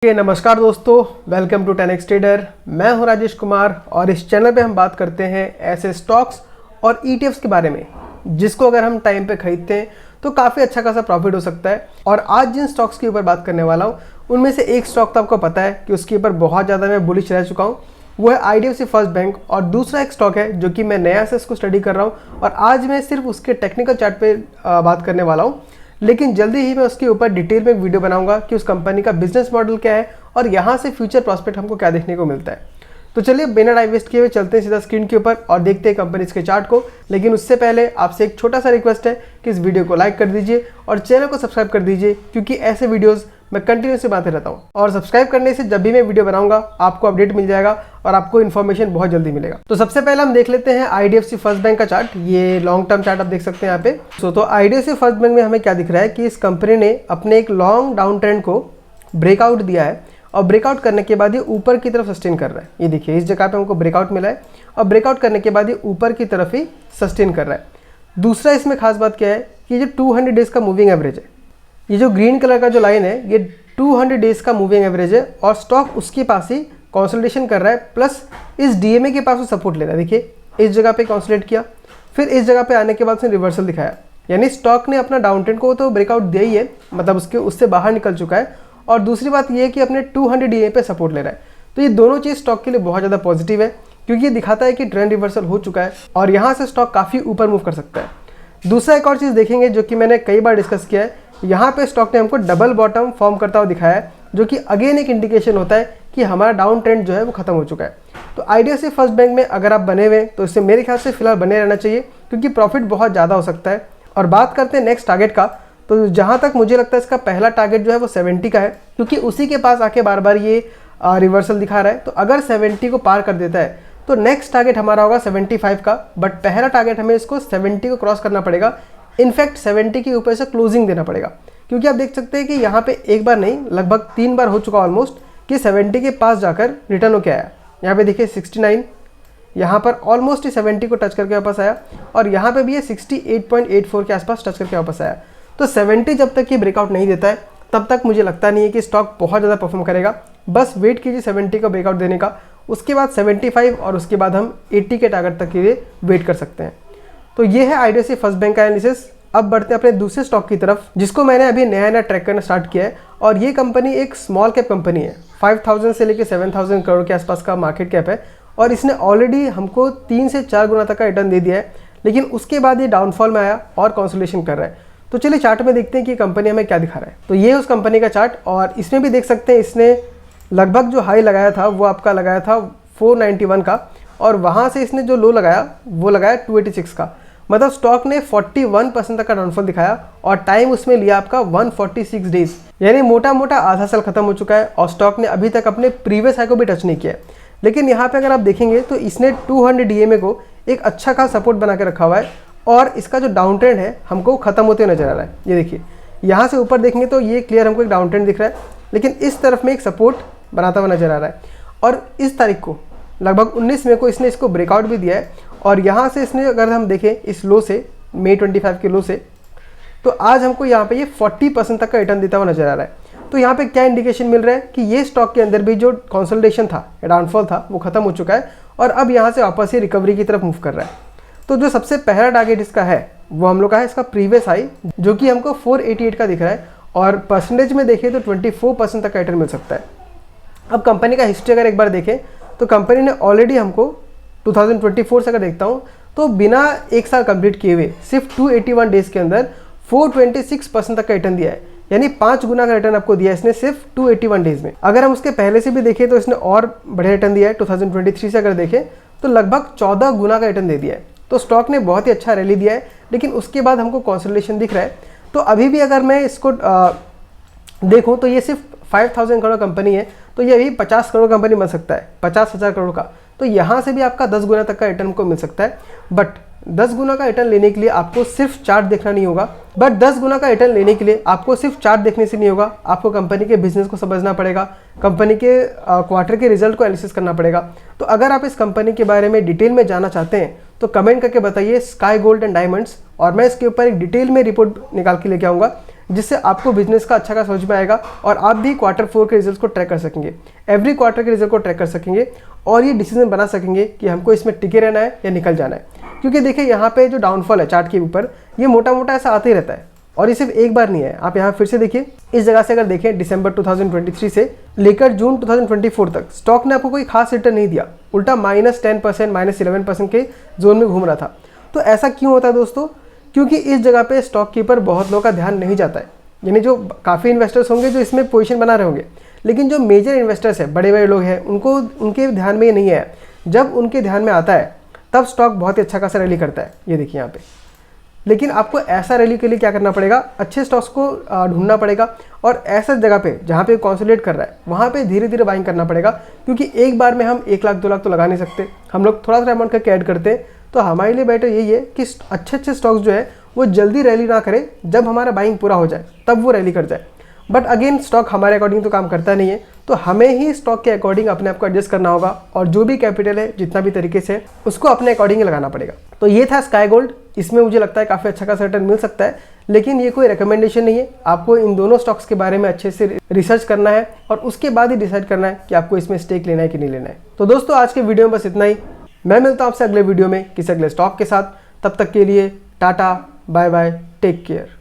नमस्कार दोस्तों, welcome to 10x trader. मैं हूं राजेश कुमार और इस चैनल पे हम बात करते हैं ऐसे स्टॉक्स और ETFs के बारे में जिसको अगर हम टाइम पे खरीदते हैं तो काफ़ी अच्छा खासा प्रॉफिट हो सकता है। और आज जिन स्टॉक्स के ऊपर बात करने वाला हूं उनमें से एक स्टॉक तो आपको पता है कि उसके ऊपर बहुत ज़्यादा मैं बुलिश रह चुका हूँ, वो है IDFC फर्स्ट बैंक। और दूसरा एक स्टॉक है जो कि मैं नया से इसको स्टडी कर रहा हूँ और आज मैं सिर्फ उसके टेक्निकल चार्ट पे बात करने वाला हूँ, लेकिन जल्दी ही मैं उसके ऊपर डिटेल में वीडियो बनाऊंगा कि उस कंपनी का बिजनेस मॉडल क्या है और यहाँ से फ्यूचर प्रॉस्पेक्ट हमको क्या देखने को मिलता है। तो चलिए बिना टाइम वेस्ट किए हुए चलते हैं सीधा स्क्रीन के ऊपर और देखते हैं कंपनीज के चार्ट को। लेकिन उससे पहले आपसे एक छोटा सा रिक्वेस्ट है कि इस वीडियो को लाइक कर दीजिए और चैनल को सब्सक्राइब कर दीजिए, क्योंकि ऐसे वीडियोस मैं कंटिन्यूसली बनाते रहता हूँ। और सब्सक्राइब करने से जब भी मैं वीडियो बनाऊंगा आपको अपडेट मिल जाएगा और आपको इन्फॉर्मेशन बहुत जल्दी मिलेगा। तो सबसे पहले हम देख लेते हैं IDFC फर्स्ट बैंक का चार्ट। ये लॉन्ग टर्म चार्ट आप देख सकते हैं यहाँ पे। तो IDFC फर्स्ट बैंक में हमें क्या दिख रहा है कि इस कंपनी ने अपने एक लॉन्ग डाउन ट्रेंड को ब्रेकआउट दिया है और ब्रेकआउट करने के बाद ये ऊपर की तरफ सस्टेन कर रहा है। ये देखिए इस जगह पे हमको ब्रेकआउट मिला है और ब्रेकआउट करने के बाद ये ऊपर की तरफ ही सस्टेन कर रहा है। दूसरा इसमें खास बात क्या है कि जो 200 डेज का मूविंग एवरेज है, ये जो ग्रीन कलर का जो लाइन है ये 200 डेज का मूविंग एवरेज है और स्टॉक उसके पास ही कंसोलिडेशन कर रहा है, प्लस इस DMA के पास वो सपोर्ट ले रहा है। देखिए इस जगह पे कंसोलिडेट किया, फिर इस जगह पे आने के बाद उसने रिवर्सल दिखाया, यानी स्टॉक ने अपना डाउन ट्रेंड को तो ब्रेकआउट दिया ही है, मतलब उससे बाहर निकल चुका है। और दूसरी बात यह है कि अपने 200 DMA पे सपोर्ट ले रहा है। तो ये दोनों चीज़ स्टॉक के लिए बहुत ज़्यादा पॉजिटिव है, क्योंकि ये दिखाता है कि ट्रेंड रिवर्सल हो चुका है और यहाँ से स्टॉक काफ़ी ऊपर मूव कर सकता है। दूसरा एक और चीज़ देखेंगे जो कि मैंने कई बार डिस्कस किया है, यहाँ पे स्टॉक ने हमको डबल बॉटम फॉर्म करता हुआ दिखाया है, जो कि अगेन एक इंडिकेशन होता है कि हमारा डाउन ट्रेंड जो है वो खत्म हो चुका है। तो IDFC फर्स्ट बैंक में अगर आप बने हुए तो इससे मेरे ख्याल से फिलहाल बने रहना चाहिए, क्योंकि प्रॉफिट बहुत ज़्यादा हो सकता है। और बात करते हैं नेक्स्ट टारगेट का, तो जहाँ तक मुझे लगता है इसका पहला टारगेट जो है वो 70 का है, क्योंकि उसी के पास आके बार बार ये रिवर्सल दिखा रहा है। तो अगर 70 को पार कर देता है तो नेक्स्ट टारगेट हमारा होगा 75 का, बट पहला टारगेट हमें इसको 70 को क्रॉस करना पड़ेगा। इनफैक्ट 70 के ऊपर से क्लोजिंग देना पड़ेगा, क्योंकि आप देख सकते हैं कि यहाँ पे एक बार नहीं लगभग 3 बार हो चुका ऑलमोस्ट कि 70 के पास जाकर रिटर्न होकर आया। यहाँ पे देखिए 69, यहाँ पर ऑलमोस्ट 70 को टच करके वापस आया और यहाँ पे भी ये 68.84 के आसपास टच करके वापस आया। तो 70 जब तक ये ब्रेकआउट नहीं देता है तब तक मुझे लगता नहीं है कि स्टॉक बहुत ज़्यादा परफॉर्म करेगा। बस वेट कीजिए 70 का ब्रेकआउट देने का, उसके बाद 75 और उसके बाद हम 80 के टारगेट तक के लिए वेट कर सकते हैं। तो ये है IDFC फर्स्ट बैंक का एनालिसिस। अब बढ़ते हैं अपने दूसरे स्टॉक की तरफ, जिसको मैंने अभी नया ट्रैक करना स्टार्ट किया है। और ये कंपनी एक स्मॉल कैप कंपनी है, 5000 से लेकर 7000 करोड़ के आसपास का मार्केट कैप है और इसने ऑलरेडी हमको 3 से 4 गुना तक का रिटर्न दे दिया है, लेकिन उसके बाद ये डाउनफॉल में आया और कंसोलिडेशन कर रहा है। तो चलिए चार्ट में देखते हैं कि कंपनी हमें क्या दिखा रहा है। तो ये उस कंपनी का चार्ट, और इसमें भी देख सकते हैं इसने लगभग जो हाई लगाया था वो आपका लगाया था 491 का, और वहाँ से इसने जो लो लगाया वो लगाया 286 का। मतलब स्टॉक ने 41% तक का डाउनफॉल दिखाया और टाइम उसमें लिया आपका 146 डेज, यानी मोटा मोटा आधा साल खत्म हो चुका है और स्टॉक ने अभी तक अपने प्रीवियस हाई को भी टच नहीं किया है। लेकिन यहाँ पे अगर आप देखेंगे तो इसने 200 DMA को एक अच्छा खासा सपोर्ट बना के रखा हुआ है और इसका जो डाउन ट्रेंड है हमको खत्म होते हुए नजर आ रहा है। ये देखिए यहाँ से ऊपर देखेंगे तो ये क्लियर हमको एक डाउन ट्रेंड दिख रहा है, लेकिन इस तरफ में एक सपोर्ट बनाता हुआ नजर आ रहा है। और इस तारीख को लगभग 19 मई को इसने इसको ब्रेकआउट भी दिया है और यहाँ से इसने अगर हम देखें इस लो से, मई 25 के लो से, तो आज हमको यहाँ पे ये 40% तक का रिटर्न देता हुआ नजर आ रहा है। तो यहाँ पे क्या इंडिकेशन मिल रहा है कि ये स्टॉक के अंदर भी जो कंसोलिडेशन था या डाउनफॉल था वो खत्म हो चुका है और अब यहाँ से वापस ही रिकवरी की तरफ मूव कर रहा है। तो जो सबसे पहला टारगेट इसका है वो हम लोग का है इसका प्रीवियस हाई, जो कि हमको 488 का दिख रहा है और परसेंटेज में देखें तो 24% तक का रिटर्न मिल सकता है। अब कंपनी का हिस्ट्री अगर एक बार देखें तो कंपनी ने ऑलरेडी हमको 2024 से अगर देखता हूँ तो बिना एक साल कंप्लीट किए हुए सिर्फ 281 डेज के अंदर 426% तक का रिटर्न दिया है, यानी 5 गुना का रिटर्न आपको दिया है इसने सिर्फ 281 डेज में। अगर हम उसके पहले से भी देखें तो इसने और बढ़िया रिटर्न दिया है। 2023 से अगर देखें तो लगभग 14 गुना का रिटर्न दे दिया है। तो स्टॉक ने बहुत ही अच्छा रैली दिया है, लेकिन उसके बाद हमको कंसोलिडेशन दिख रहा है। तो अभी भी अगर मैं इसको देखूं तो ये सिर्फ 5000 करोड़ कंपनी है, तो ये अभी 50 करोड़ कंपनी बन सकता है, 50,000 करोड़ का। तो यहाँ से भी आपका 10 गुना तक का रिटर्न को मिल सकता है। बट 10 गुना का रिटर्न लेने के लिए आपको सिर्फ चार्ट देखना नहीं होगा, बट 10 गुना का रिटर्न लेने के लिए आपको सिर्फ चार्ट देखने से नहीं होगा, आपको कंपनी के बिजनेस को समझना पड़ेगा, कंपनी के क्वार्टर के रिजल्ट को एनालिसिस करना पड़ेगा। तो अगर आप इस कंपनी के बारे में डिटेल में जानना चाहते हैं तो कमेंट करके बताइए स्काई गोल्ड एंड डायमंड्स, और मैं इसके ऊपर एक डिटेल में रिपोर्ट निकाल के लेके आऊँगा जिससे आपको बिजनेस का अच्छा खासा समझ में आएगा और आप भी Q4 के रिजल्ट को ट्रैक कर सकेंगे, एवरी क्वार्टर के रिजल्ट को ट्रैक कर सकेंगे और ये डिसीजन बना सकेंगे कि हमको इसमें टिके रहना है या निकल जाना है। क्योंकि देखिए यहाँ पे जो डाउनफॉल है चार्ट के ऊपर, ये मोटा मोटा ऐसा आता ही रहता है और ये सिर्फ एक बार नहीं है। आप यहाँ फिर से देखिए, इस जगह से अगर देखें दिसंबर 2023 से लेकर जून 2024 तक स्टॉक ने आपको कोई खास रिटर्न नहीं दिया, उल्टा -10% -11% के जोन में घूम रहा था। तो ऐसा क्यों होता है दोस्तों? क्योंकि इस जगह पे स्टॉक के ऊपर बहुत लोगों का ध्यान नहीं जाता है। यानी जो काफ़ी इन्वेस्टर्स होंगे जो इसमें पोजीशन बना रहे होंगे, लेकिन जो मेजर इन्वेस्टर्स हैं, बड़े बड़े लोग हैं, उनके ध्यान में ये नहीं है। जब उनके ध्यान में आता है तब स्टॉक बहुत ही अच्छा खासा रैली करता है, ये देखिए यहाँ पे। लेकिन आपको ऐसा रैली के लिए क्या करना पड़ेगा, अच्छे स्टॉक्स को ढूंढना पड़ेगा और ऐसा जगह पे जहाँ पे कंसोलिडेट कर रहा है वहाँ पे धीरे धीरे बाइंग करना पड़ेगा। क्योंकि एक बार में हम 1 लाख 2 लाख तो लगा नहीं सकते, हम लोग थोड़ा सा अमाउंट करके ऐड करते हैं। तो हमारे लिए बेटर यही है कि अच्छे स्टॉक्स जो है वो जल्दी रैली ना करें, जब हमारा बाइंग पूरा हो जाए तब वो रैली कर जाए। बट अगेन स्टॉक हमारे अकॉर्डिंग तो काम करता नहीं है, तो हमें ही स्टॉक के अकॉर्डिंग अपने आप को एडजस्ट करना होगा और जो भी कैपिटल है जितना भी तरीके से उसको अपने अकॉर्डिंग लगाना पड़ेगा। तो ये था स्काई गोल्ड, इसमें मुझे लगता है काफ़ी अच्छा खासा रिटर्न मिल सकता है, लेकिन ये कोई रिकमेंडेशन नहीं है। आपको इन दोनों स्टॉक्स के बारे में अच्छे से रिसर्च करना है और उसके बाद ही डिसाइड करना है कि आपको इसमें स्टेक लेना है कि नहीं लेना है। तो दोस्तों आज के वीडियो में बस इतना ही। मैं मिलता हूँ आपसे अगले वीडियो में किसी अगले स्टॉक के साथ। तब तक के लिए टाटा, बाय बाय, टेक केयर।